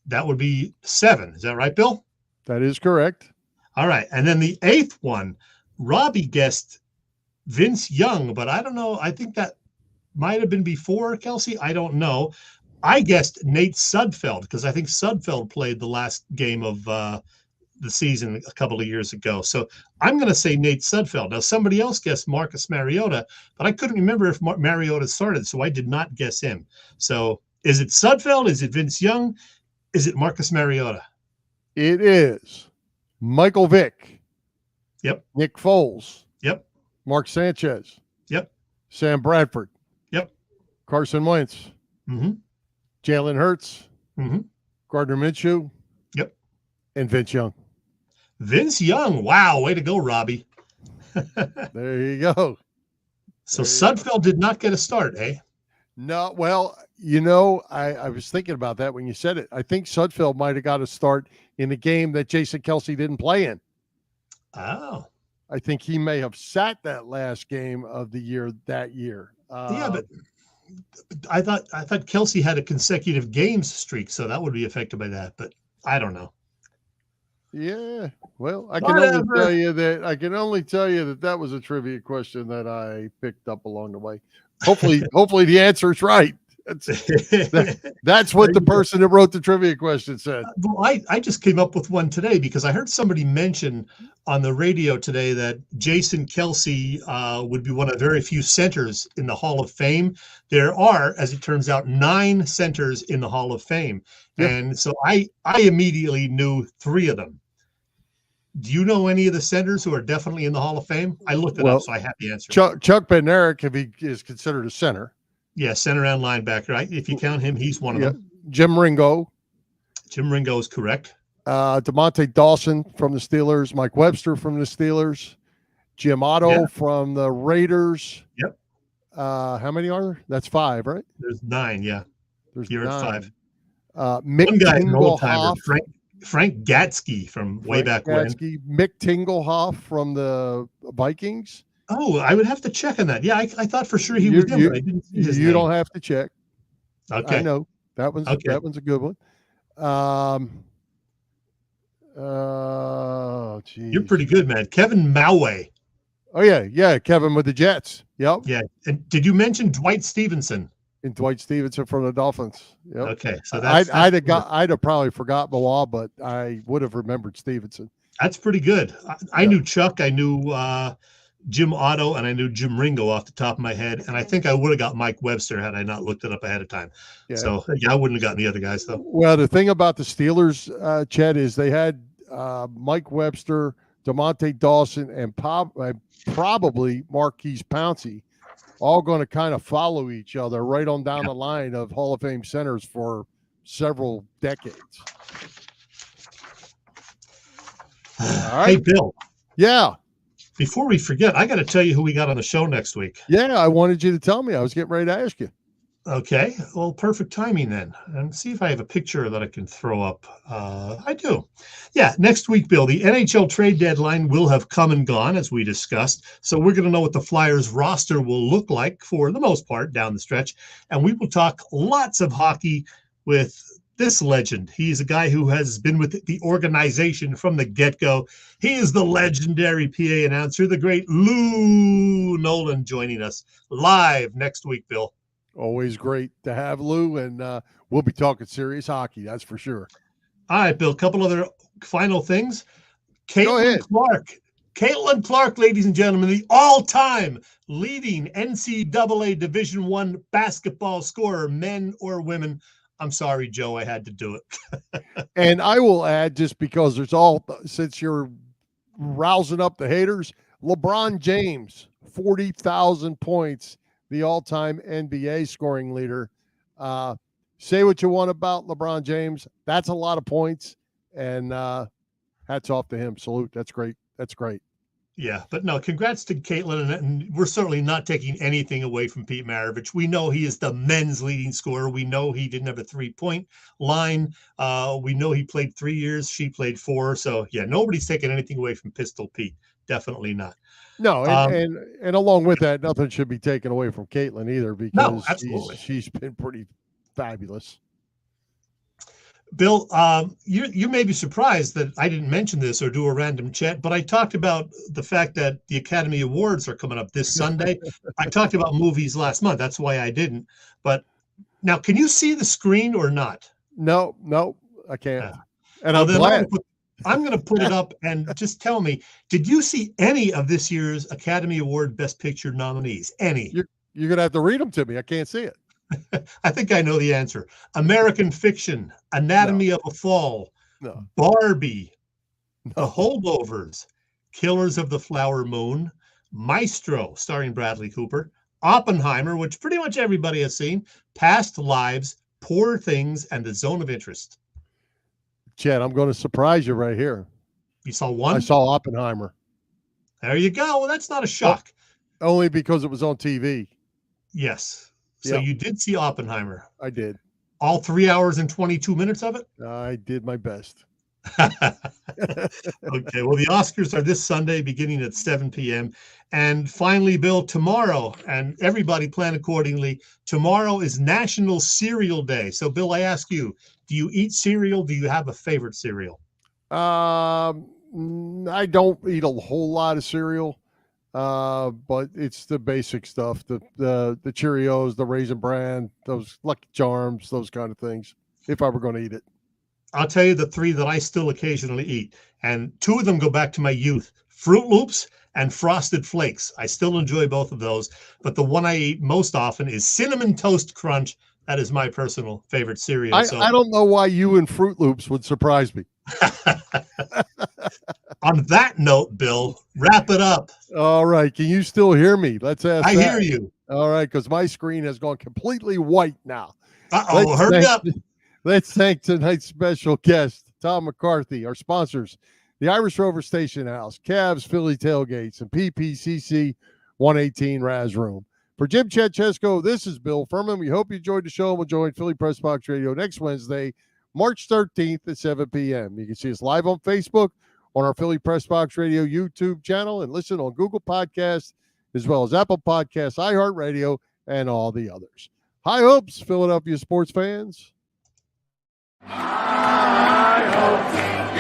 That would be 7. Is that right, Bill? That is correct. All right. And then the 8th one, Robbie guessed Vince Young, but I don't know. I think that might have been before Kelce. I don't know. I guessed Nate Sudfeld because I think Sudfeld played the last game of the season a couple of years ago. So I'm going to say Nate Sudfeld. Now, somebody else guessed Marcus Mariota, but I couldn't remember if Mariota started, so I did not guess him. So is it Sudfeld? Is it Vince Young? Is it Marcus Mariota? It is Michael Vick. Yep. Nick Foles. Yep. Mark Sanchez. Yep. Sam Bradford. Yep. Carson Wentz. Mm-hmm. Jalen Hurts. Mm-hmm. Gardner Minshew. Yep. And Vince Young. Vince Young. Wow. Way to go, Robbie. There you go. So Sudfeld did not get a start, eh? No. Well, I was thinking about that when you said it. I think Sudfeld might have got a start in the game that Jason Kelce didn't play in. Oh. I think he may have sat that last game of the year that year. Yeah, but I thought Kelce had a consecutive games streak, so that would be affected by that. But I don't know. Yeah, well, I can only tell you that was a trivia question that I picked up along the way. Hopefully the answer is right. That's what the person that wrote the trivia question said. Well, I just came up with one today because I heard somebody mention on the radio today that Jason Kelce would be one of very few centers in the Hall of Fame. There are, as it turns out, 9 centers in the Hall of Fame. Yeah. And so I immediately knew 3 of them. Do you know any of the centers who are definitely in the Hall of Fame? I looked it up, so I have the answer. Chuck Bednarik, if he is considered a center. Yeah, center and linebacker. Right? If you count him, he's one of them. Jim Ringo. Jim Ringo is correct. DeMonte Dawson from the Steelers. Mike Webster from the Steelers. Jim Otto from the Raiders. Yep. How many are there? That's 5, right? There's 9, yeah. You're 9. At 5. Mick One guy, an old timer, Tingelhoff. Frank Gatsky from way back when. Mick Tingelhoff from the Vikings. Oh, I would have to check on that. Yeah, I thought for sure he was him, but I didn't see his name. Don't have to check. Okay. I know. That one's a good one. Geez. You're pretty good, man. Kevin Maue. Oh, yeah. Kevin with the Jets. Yep. Yeah. And did you mention Dwight Stevenson? And Dwight Stevenson from the Dolphins. Yep. Okay. So I'd have probably forgot Mawa, but I would have remembered Stevenson. That's pretty good. I knew Chuck. I knew Jim Otto, and I knew Jim Ringo off the top of my head. And I think I would have got Mike Webster had I not looked it up ahead of time. Yeah. So, yeah, I wouldn't have gotten the other guys, though. Well, the thing about the Steelers, Chet, is they had Mike Webster, DeMonte Dawson, and probably Marquise Pouncey all going to kind of follow each other right on down the line of Hall of Fame centers for several decades. All right. Hey, Bill. Yeah. Before we forget, I got to tell you who we got on the show next week. Yeah, I wanted you to tell me. I was getting ready to ask you. Okay. Well, perfect timing then. And see if I have a picture that I can throw up. I do. Yeah, next week, Bill, the NHL trade deadline will have come and gone, as we discussed. So we're going to know what the Flyers roster will look like for the most part down the stretch. And we will talk lots of hockey with this legend. He's a guy who has been with the organization from the get-go. He is the legendary PA announcer, the great Lou Nolan, joining us live next week, Bill. Always great to have Lou, and we'll be talking serious hockey, that's for sure. All right, Bill, a couple other final things. Caitlin Clark, ladies and gentlemen, the all-time leading NCAA Division I basketball scorer, men or women. I'm sorry, Joe, I had to do it. And I will add, just because since you're rousing up the haters, LeBron James, 40,000 points, the all-time NBA scoring leader. Say what you want about LeBron James. That's a lot of points, and hats off to him. Salute. That's great. That's great. Yeah, but no, congrats to Caitlin, and we're certainly not taking anything away from Pete Maravich. We know he is the men's leading scorer. We know he didn't have a three-point line. We know he played 3 years. She played 4. So, yeah, nobody's taking anything away from Pistol Pete. Definitely not. No, and along with that, nothing should be taken away from Caitlin either, because she's been pretty fabulous. Bill, you may be surprised that I didn't mention this or do a random chat, but I talked about the fact that the Academy Awards are coming up this Sunday. I talked about movies last month. That's why I didn't. But now, can you see the screen or not? No, I can't. And well, I'm glad. I'm going to put it up and just tell me, did you see any of this year's Academy Award Best Picture nominees? Any? You're going to have to read them to me. I can't see it. I think I know the answer. American Fiction, Anatomy of a Fall, Barbie, The Holdovers, Killers of the Flower Moon, Maestro, starring Bradley Cooper, Oppenheimer, which pretty much everybody has seen, Past Lives, Poor Things, and The Zone of Interest. Chet, I'm going to surprise you right here. You saw one? I saw Oppenheimer. There you go. Well, that's not a shock. Only because it was on TV. Yes. So you did see Oppenheimer. I did. All 3 hours and 22 minutes of it? I did my best. Okay. Well, the Oscars are this Sunday beginning at 7 p.m. And finally, Bill, tomorrow, and everybody plan accordingly, tomorrow is National Cereal Day. So, Bill, I ask you, do you eat cereal? Do you have a favorite cereal? I don't eat a whole lot of cereal. But it's the basic stuff, the Cheerios, the Raisin Bran, those Lucky Charms, those kind of things, if I were going to eat it. I'll tell you the 3 that I still occasionally eat, and 2 of them go back to my youth: Fruit Loops and Frosted Flakes. I still enjoy both of those, but the one I eat most often is Cinnamon Toast Crunch. That is my personal favorite cereal. I don't know why you and Fruit Loops would surprise me. On that note, Bill, wrap it up. All right. Can you still hear me? Let's ask. I hear you. All right, because my screen has gone completely white now. Hurry up. Let's thank tonight's special guest, Tom McCarthy, our sponsors, the Irish Rover Station House, Cavs Philly Tailgates, and PPCC 118 Raz Room. For Jim Chet Chesko, this is Bill Furman. We hope you enjoyed the show. We'll join Philly Press Box Radio next Wednesday, March 13th at 7 p.m. You can see us live on Facebook, on our Philly Press Box Radio YouTube channel, and listen on Google Podcasts, as well as Apple Podcasts, iHeartRadio, and all the others. High hopes, Philadelphia sports fans. High hopes,